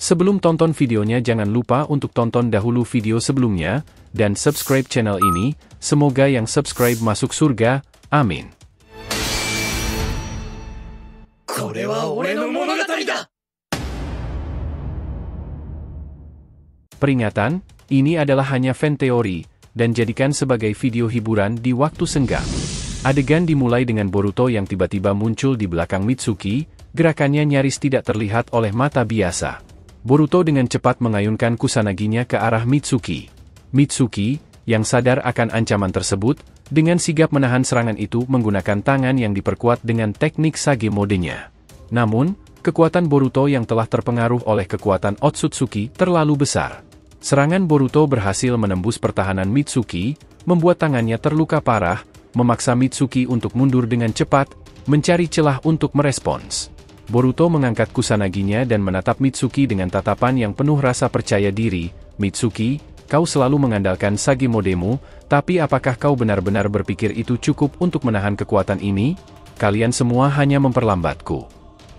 Sebelum tonton videonya jangan lupa untuk tonton dahulu video sebelumnya, dan subscribe channel ini, semoga yang subscribe masuk surga, amin. Peringatan, ini adalah hanya fan teori, dan jadikan sebagai video hiburan di waktu senggang. Adegan dimulai dengan Boruto yang tiba-tiba muncul di belakang Mitsuki, gerakannya nyaris tidak terlihat oleh mata biasa. Boruto dengan cepat mengayunkan kusanaginya ke arah Mitsuki. Mitsuki, yang sadar akan ancaman tersebut, dengan sigap menahan serangan itu menggunakan tangan yang diperkuat dengan teknik Sage modenya. Namun, kekuatan Boruto yang telah terpengaruh oleh kekuatan Otsutsuki terlalu besar. Serangan Boruto berhasil menembus pertahanan Mitsuki, membuat tangannya terluka parah, memaksa Mitsuki untuk mundur dengan cepat, mencari celah untuk merespons. Boruto mengangkat kusanaginya dan menatap Mitsuki dengan tatapan yang penuh rasa percaya diri. Mitsuki, kau selalu mengandalkan Sage modemu, tapi apakah kau benar-benar berpikir itu cukup untuk menahan kekuatan ini? Kalian semua hanya memperlambatku.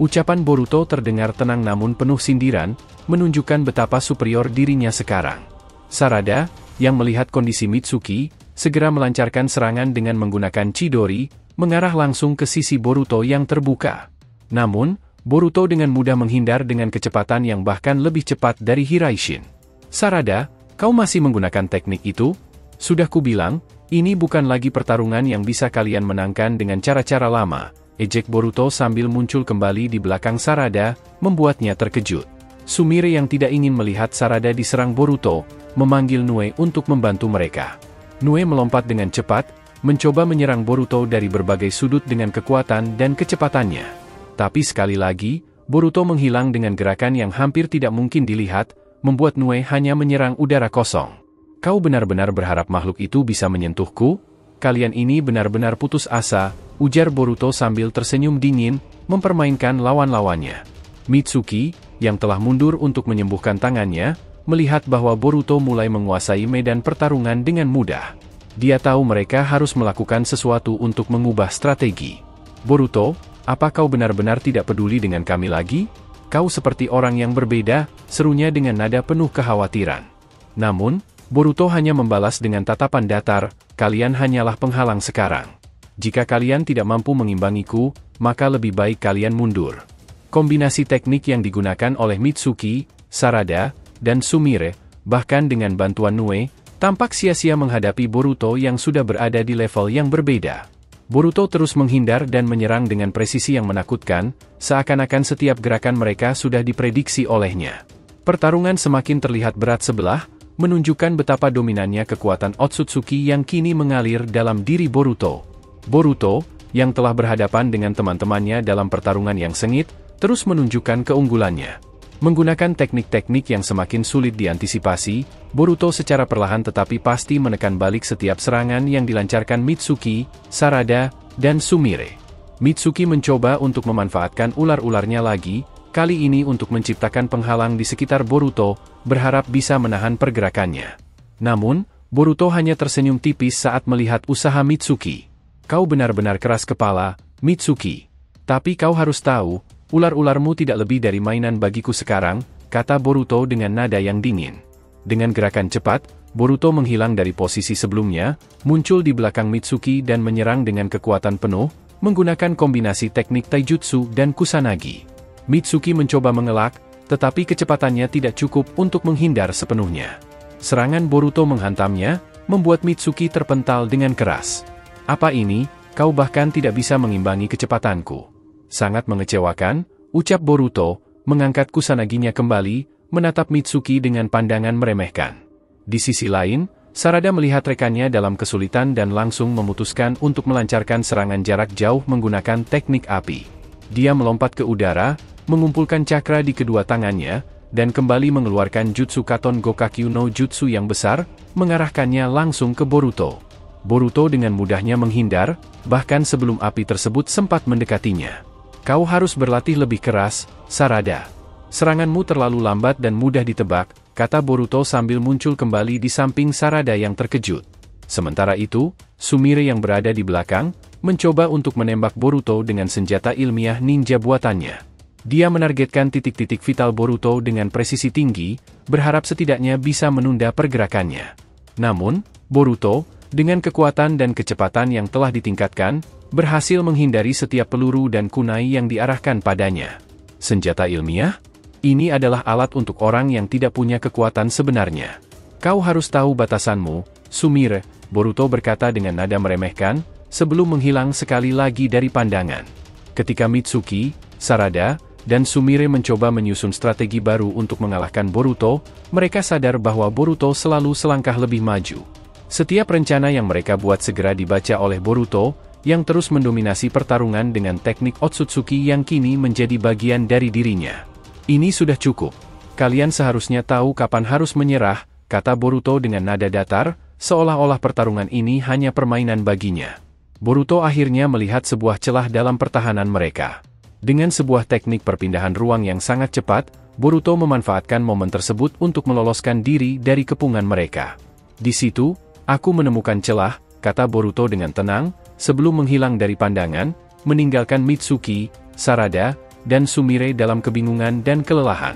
Ucapan Boruto terdengar tenang namun penuh sindiran, menunjukkan betapa superior dirinya sekarang. Sarada, yang melihat kondisi Mitsuki, segera melancarkan serangan dengan menggunakan Chidori, mengarah langsung ke sisi Boruto yang terbuka. Namun, Boruto dengan mudah menghindar dengan kecepatan yang bahkan lebih cepat dari Hiraishin. Sarada, kau masih menggunakan teknik itu? Sudah kubilang, ini bukan lagi pertarungan yang bisa kalian menangkan dengan cara-cara lama. Ejek Boruto sambil muncul kembali di belakang Sarada, membuatnya terkejut. Sumire yang tidak ingin melihat Sarada diserang Boruto, memanggil Nue untuk membantu mereka. Nue melompat dengan cepat, mencoba menyerang Boruto dari berbagai sudut dengan kekuatan dan kecepatannya. Tapi sekali lagi, Boruto menghilang dengan gerakan yang hampir tidak mungkin dilihat, membuat Nue hanya menyerang udara kosong. Kau benar-benar berharap makhluk itu bisa menyentuhku? Kalian ini benar-benar putus asa, ujar Boruto sambil tersenyum dingin, mempermainkan lawan-lawannya. Mitsuki, yang telah mundur untuk menyembuhkan tangannya, melihat bahwa Boruto mulai menguasai medan pertarungan dengan mudah. Dia tahu mereka harus melakukan sesuatu untuk mengubah strategi. Boruto, apa kau benar-benar tidak peduli dengan kami lagi? Kau seperti orang yang berbeda, serunya dengan nada penuh kekhawatiran. Namun, Boruto hanya membalas dengan tatapan datar, kalian hanyalah penghalang sekarang. Jika kalian tidak mampu mengimbangiku, maka lebih baik kalian mundur. Kombinasi teknik yang digunakan oleh Mitsuki, Sarada, dan Sumire, bahkan dengan bantuan Nue, tampak sia-sia menghadapi Boruto yang sudah berada di level yang berbeda. Boruto terus menghindar dan menyerang dengan presisi yang menakutkan, seakan-akan setiap gerakan mereka sudah diprediksi olehnya. Pertarungan semakin terlihat berat sebelah, menunjukkan betapa dominannya kekuatan Otsutsuki yang kini mengalir dalam diri Boruto. Boruto, yang telah berhadapan dengan teman-temannya dalam pertarungan yang sengit, terus menunjukkan keunggulannya. Menggunakan teknik-teknik yang semakin sulit diantisipasi, Boruto secara perlahan tetapi pasti menekan balik setiap serangan yang dilancarkan Mitsuki, Sarada, dan Sumire. Mitsuki mencoba untuk memanfaatkan ular-ularnya lagi, kali ini untuk menciptakan penghalang di sekitar Boruto, berharap bisa menahan pergerakannya. Namun, Boruto hanya tersenyum tipis saat melihat usaha Mitsuki. Kau benar-benar keras kepala, Mitsuki. Tapi kau harus tahu, ular-ularmu tidak lebih dari mainan bagiku sekarang, kata Boruto dengan nada yang dingin. Dengan gerakan cepat, Boruto menghilang dari posisi sebelumnya, muncul di belakang Mitsuki dan menyerang dengan kekuatan penuh, menggunakan kombinasi teknik taijutsu dan kusanagi. Mitsuki mencoba mengelak, tetapi kecepatannya tidak cukup untuk menghindar sepenuhnya. Serangan Boruto menghantamnya, membuat Mitsuki terpental dengan keras. Apa ini, kau bahkan tidak bisa mengimbangi kecepatanku. Sangat mengecewakan, ucap Boruto, mengangkat kusanaginya kembali, menatap Mitsuki dengan pandangan meremehkan. Di sisi lain, Sarada melihat rekannya dalam kesulitan dan langsung memutuskan untuk melancarkan serangan jarak jauh menggunakan teknik api. Dia melompat ke udara, mengumpulkan cakra di kedua tangannya, dan kembali mengeluarkan Jutsu Katon Gokakyu no Jutsu yang besar, mengarahkannya langsung ke Boruto. Boruto dengan mudahnya menghindar, bahkan sebelum api tersebut sempat mendekatinya. Kau harus berlatih lebih keras, Sarada. Seranganmu terlalu lambat dan mudah ditebak, kata Boruto sambil muncul kembali di samping Sarada yang terkejut. Sementara itu, Sumire yang berada di belakang, mencoba untuk menembak Boruto dengan senjata ilmiah ninja buatannya. Dia menargetkan titik-titik vital Boruto dengan presisi tinggi, berharap setidaknya bisa menunda pergerakannya. Namun, Boruto, dengan kekuatan dan kecepatan yang telah ditingkatkan, berhasil menghindari setiap peluru dan kunai yang diarahkan padanya. Senjata ilmiah? Ini adalah alat untuk orang yang tidak punya kekuatan sebenarnya. Kau harus tahu batasanmu, Sumire, Boruto berkata dengan nada meremehkan, sebelum menghilang sekali lagi dari pandangan. Ketika Mitsuki, Sarada, dan Sumire mencoba menyusun strategi baru untuk mengalahkan Boruto, mereka sadar bahwa Boruto selalu selangkah lebih maju. Setiap rencana yang mereka buat segera dibaca oleh Boruto, yang terus mendominasi pertarungan dengan teknik Otsutsuki yang kini menjadi bagian dari dirinya. Ini sudah cukup. Kalian seharusnya tahu kapan harus menyerah, kata Boruto dengan nada datar, seolah-olah pertarungan ini hanya permainan baginya. Boruto akhirnya melihat sebuah celah dalam pertahanan mereka. Dengan sebuah teknik perpindahan ruang yang sangat cepat, Boruto memanfaatkan momen tersebut untuk meloloskan diri dari kepungan mereka. Di situ, aku menemukan celah, kata Boruto dengan tenang, sebelum menghilang dari pandangan, meninggalkan Mitsuki, Sarada, dan Sumire dalam kebingungan dan kelelahan.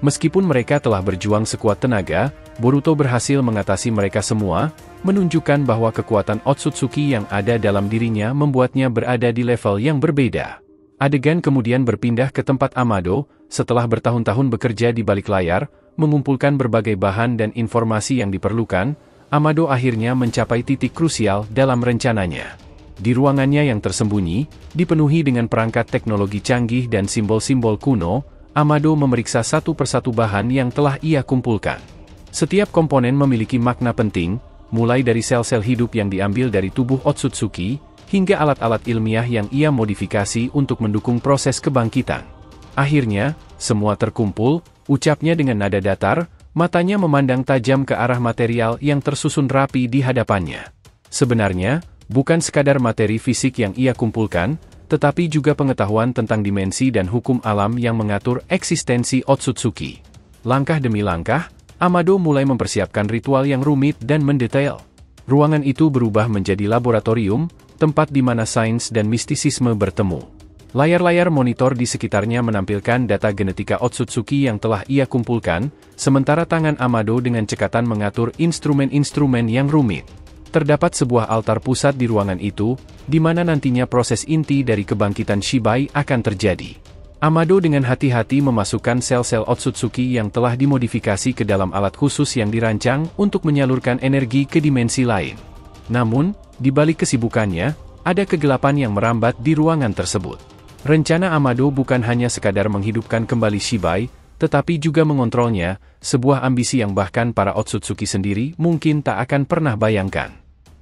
Meskipun mereka telah berjuang sekuat tenaga, Boruto berhasil mengatasi mereka semua, menunjukkan bahwa kekuatan Otsutsuki yang ada dalam dirinya membuatnya berada di level yang berbeda. Adegan kemudian berpindah ke tempat Amado, setelah bertahun-tahun bekerja di balik layar, mengumpulkan berbagai bahan dan informasi yang diperlukan, Amado akhirnya mencapai titik krusial dalam rencananya. Di ruangannya yang tersembunyi, dipenuhi dengan perangkat teknologi canggih dan simbol-simbol kuno, Amado memeriksa satu persatu bahan yang telah ia kumpulkan. Setiap komponen memiliki makna penting, mulai dari sel-sel hidup yang diambil dari tubuh Otsutsuki, hingga alat-alat ilmiah yang ia modifikasi untuk mendukung proses kebangkitan. Akhirnya, semua terkumpul, ucapnya dengan nada datar, matanya memandang tajam ke arah material yang tersusun rapi di hadapannya. Sebenarnya, bukan sekadar materi fisik yang ia kumpulkan, tetapi juga pengetahuan tentang dimensi dan hukum alam yang mengatur eksistensi Otsutsuki. Langkah demi langkah, Amado mulai mempersiapkan ritual yang rumit dan mendetail. Ruangan itu berubah menjadi laboratorium, tempat di mana sains dan mistisisme bertemu. Layar-layar monitor di sekitarnya menampilkan data genetika Otsutsuki yang telah ia kumpulkan, sementara tangan Amado dengan cekatan mengatur instrumen-instrumen yang rumit. Terdapat sebuah altar pusat di ruangan itu, di mana nantinya proses inti dari kebangkitan Shibai akan terjadi. Amado dengan hati-hati memasukkan sel-sel Otsutsuki yang telah dimodifikasi ke dalam alat khusus yang dirancang untuk menyalurkan energi ke dimensi lain. Namun, di balik kesibukannya, ada kegelapan yang merambat di ruangan tersebut. Rencana Amado bukan hanya sekadar menghidupkan kembali Shibai, tetapi juga mengontrolnya, sebuah ambisi yang bahkan para Otsutsuki sendiri mungkin tak akan pernah bayangkan.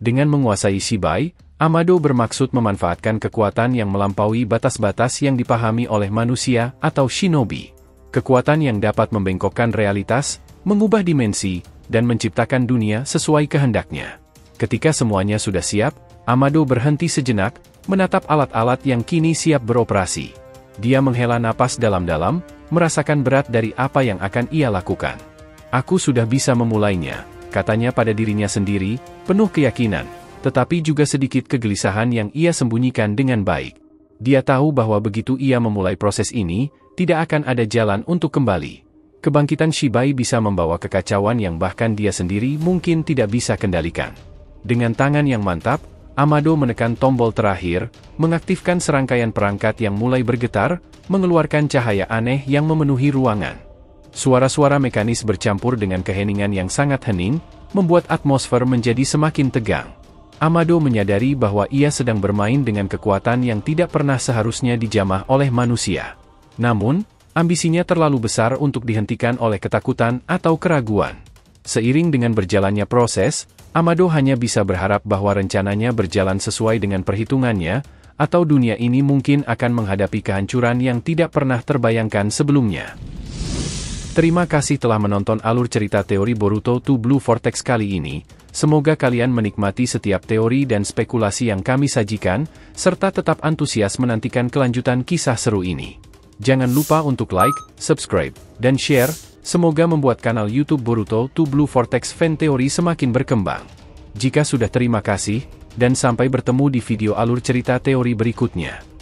Dengan menguasai Shibai, Amado bermaksud memanfaatkan kekuatan yang melampaui batas-batas yang dipahami oleh manusia atau shinobi. Kekuatan yang dapat membengkokkan realitas, mengubah dimensi, dan menciptakan dunia sesuai kehendaknya. Ketika semuanya sudah siap, Amado berhenti sejenak, menatap alat-alat yang kini siap beroperasi. Dia menghela napas dalam-dalam, merasakan berat dari apa yang akan ia lakukan. Aku sudah bisa memulainya, katanya pada dirinya sendiri, penuh keyakinan, tetapi juga sedikit kegelisahan yang ia sembunyikan dengan baik. Dia tahu bahwa begitu ia memulai proses ini, tidak akan ada jalan untuk kembali. Kebangkitan Shibai bisa membawa kekacauan yang bahkan dia sendiri mungkin tidak bisa kendalikan. Dengan tangan yang mantap, Amado menekan tombol terakhir, mengaktifkan serangkaian perangkat yang mulai bergetar, mengeluarkan cahaya aneh yang memenuhi ruangan. Suara-suara mekanis bercampur dengan keheningan yang sangat hening, membuat atmosfer menjadi semakin tegang. Amado menyadari bahwa ia sedang bermain dengan kekuatan yang tidak pernah seharusnya dijamah oleh manusia. Namun, ambisinya terlalu besar untuk dihentikan oleh ketakutan atau keraguan. Seiring dengan berjalannya proses, Amado hanya bisa berharap bahwa rencananya berjalan sesuai dengan perhitungannya, atau dunia ini mungkin akan menghadapi kehancuran yang tidak pernah terbayangkan sebelumnya. Terima kasih telah menonton alur cerita teori Boruto to Blue Vortex kali ini. Semoga kalian menikmati setiap teori dan spekulasi yang kami sajikan, serta tetap antusias menantikan kelanjutan kisah seru ini. Jangan lupa untuk like, subscribe, dan share. Semoga membuat kanal YouTube Boruto to Blue Vortex Fan Theory semakin berkembang. Jika sudah, terima kasih, dan sampai bertemu di video alur cerita teori berikutnya.